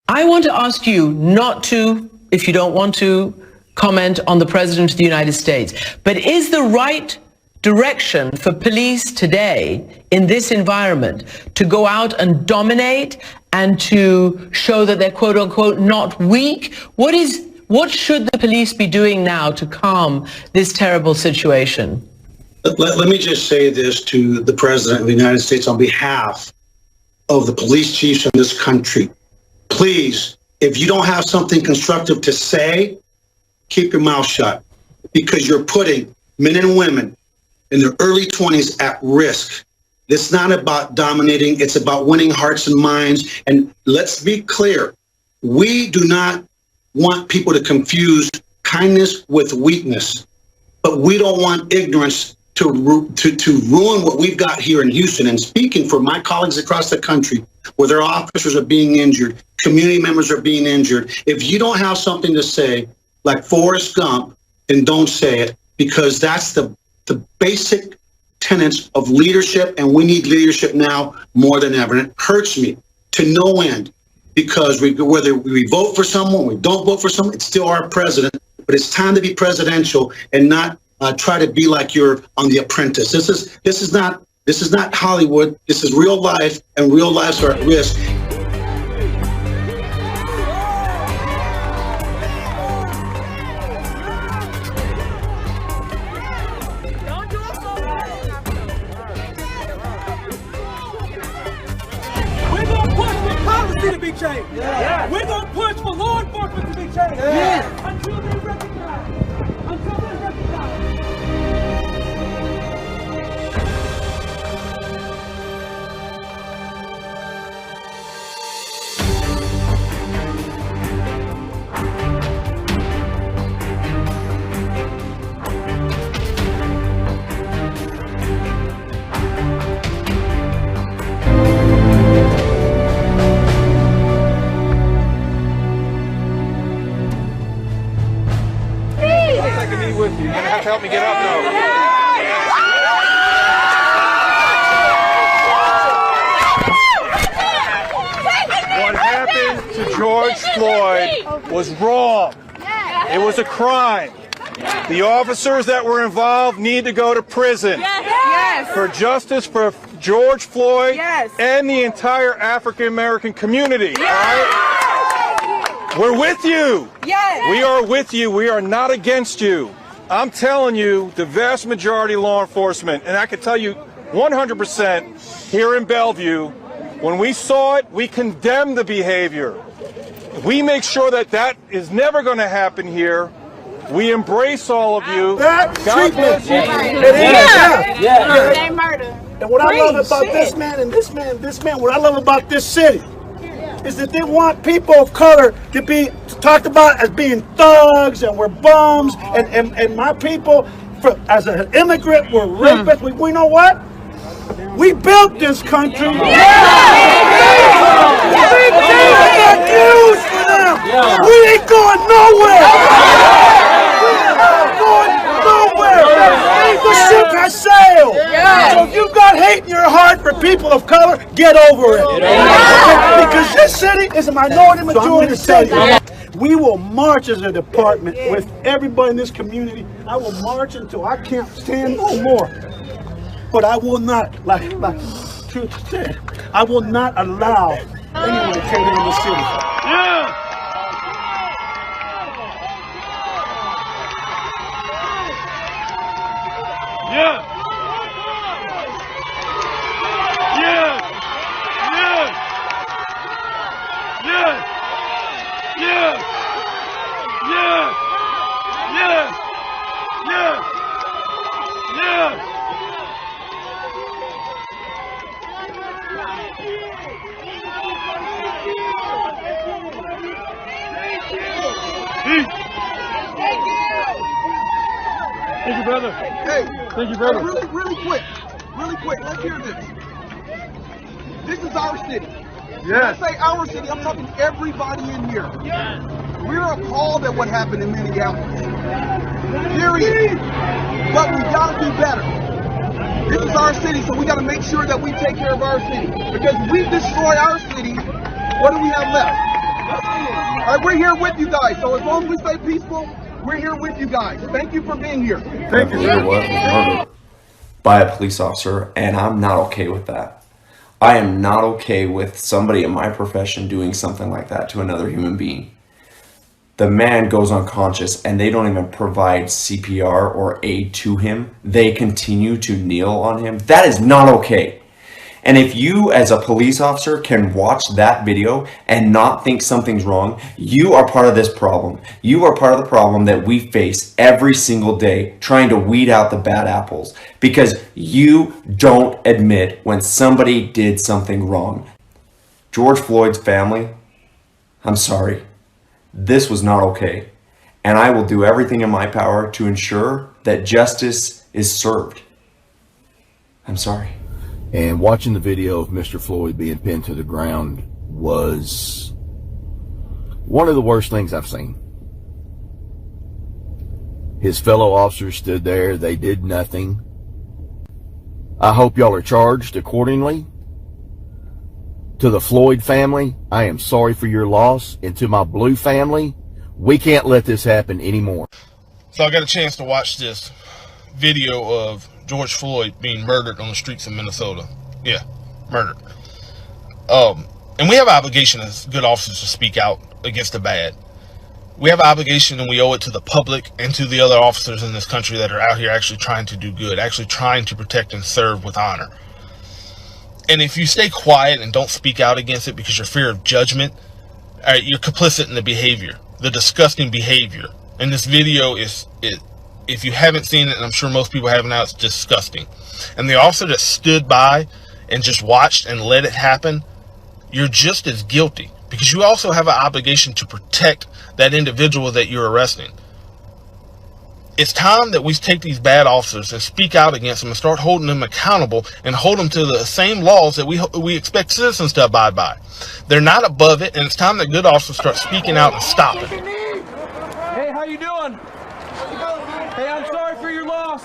I want to ask you not to, if you don't want to, comment on the President of the United States, but is the right direction for police today in this environment to go out and dominate and to show that they're quote unquote not weak? What should the police be doing now to calm this terrible situation? Let me just say this to the President of the United States on behalf of the police chiefs in this country. Please, if you don't have something constructive to say, keep your mouth shut, because you're putting men and women in their early 20s at risk. It's not about dominating, it's about winning hearts and minds. And let's be clear, we do not want people to confuse kindness with weakness, but we don't want ignorance to ruin what we've got here in Houston. And speaking for my colleagues across the country, where their officers are being injured, community members are being injured, if you don't have something to say, like Forrest Gump, then don't say it, because that's the basic tenets of leadership, and we need leadership now more than ever. And it hurts me to no end, because whether we vote for someone, we don't vote for someone, it's still our president. But it's time to be presidential and not try to be like you're on The Apprentice. This is not Hollywood. This is real life, and real lives are at risk. We're gonna push for policy to be changed. Yeah. We're gonna push for law enforcement to be changed. Yeah. Until they recognize. With you. You're gonna have to help me get up though. What happened to George Floyd was wrong. It was a crime. The officers that were involved need to go to prison. For justice for George Floyd and the entire African American community. All right? We're with you. We are with you. We are not against you. I'm telling you, the vast majority of law enforcement, and I can tell you 100% here in Bellevue, when we saw it, we condemned the behavior. We make sure that that is never going to happen here. We embrace all of you. That treatment. They murder. And what I love about this man and this man and this man, what I love about this city is that they want people of color to be talked about as being thugs and we're bums, and my people, as an immigrant, we're rapists. We know what? We built this country. We ain't going nowhere. The ship has sailed. So if you've got hate in your heart for people of color, get over it. Because this city is a minority majority city. We will march as a department with everybody in this community. I will march until I can't stand no more. But I will not, like Truth said, I will not allow anyone to take in the city. Thank you, brother. Hey, thank you, brother. Really quick, let's hear this. This is our city. Yes. When I say our city, I'm talking everybody in here. Yes. We're appalled at what happened in Minneapolis. Period. But we gotta do better. This is our city, so we gotta make sure that we take care of our city. Because if we destroy our city, what do we have left? All right, we're here with you guys. So as long as we stay peaceful, we're here with you guys. Thank you for being here. Thank you. Murdered by a police officer, and I'm not okay with that. I am not okay with somebody in my profession doing something like that to another human being. The man goes unconscious and they don't even provide CPR or aid to him. They continue to kneel on him. That is not okay. And if you as a police officer can watch that video and not think something's wrong, you are part of this problem. You are part of the problem that we face every single day trying to weed out the bad apples because you don't admit when somebody did something wrong. George Floyd's family, I'm sorry. This was not okay, and I will do everything in my power to ensure that justice is served. I'm sorry. And watching the video of Mr. Floyd being pinned to the ground was one of the worst things I've seen. His fellow officers stood there. They did nothing. I hope y'all are charged accordingly. To the Floyd family, I am sorry for your loss. And to my Blue family, we can't let this happen anymore. So I got a chance to watch this video of George Floyd being murdered on the streets of Minnesota. Yeah, murdered. And we have an obligation as good officers to speak out against the bad. We have an obligation, and we owe it to the public and to the other officers in this country that are out here actually trying to do good, actually trying to protect and serve with honor. And if you stay quiet and don't speak out against it because you're fear of judgment, you're complicit in the behavior, the disgusting behavior. And this video is, if you haven't seen it, and I'm sure most people haven't now, it's disgusting. And the officer that stood by and just watched and let it happen, you're just as guilty because you also have an obligation to protect that individual that you're arresting. It's time that we take these bad officers and speak out against them and start holding them accountable and hold them to the same laws that we expect citizens to abide by. They're not above it, and it's time that good officers start speaking out and stopping it. Hey, how you doing? Hey, I'm sorry for your loss.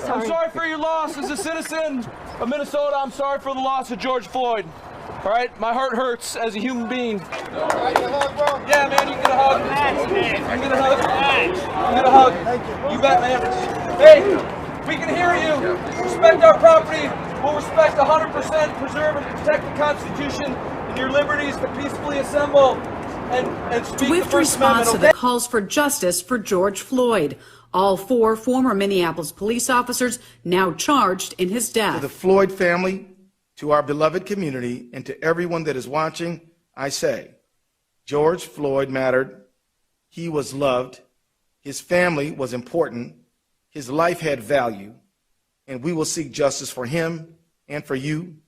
I'm sorry for your loss. As a citizen of Minnesota, I'm sorry for the loss of George Floyd. All right, my heart hurts as a human being. Yeah, man, you can get a hug. You can get a hug. You get a hug. You bet, man. Hey, we can hear you. Respect our property. We'll respect 100%. Preserve and protect the Constitution and your liberties to peacefully assemble and speak. Swift response to the calls for justice for George Floyd. All 4 former Minneapolis police officers now charged in his death. To the Floyd family, to our beloved community, and to everyone that is watching, I say, George Floyd mattered. He was loved. His family was important. His life had value. And we will seek justice for him and for you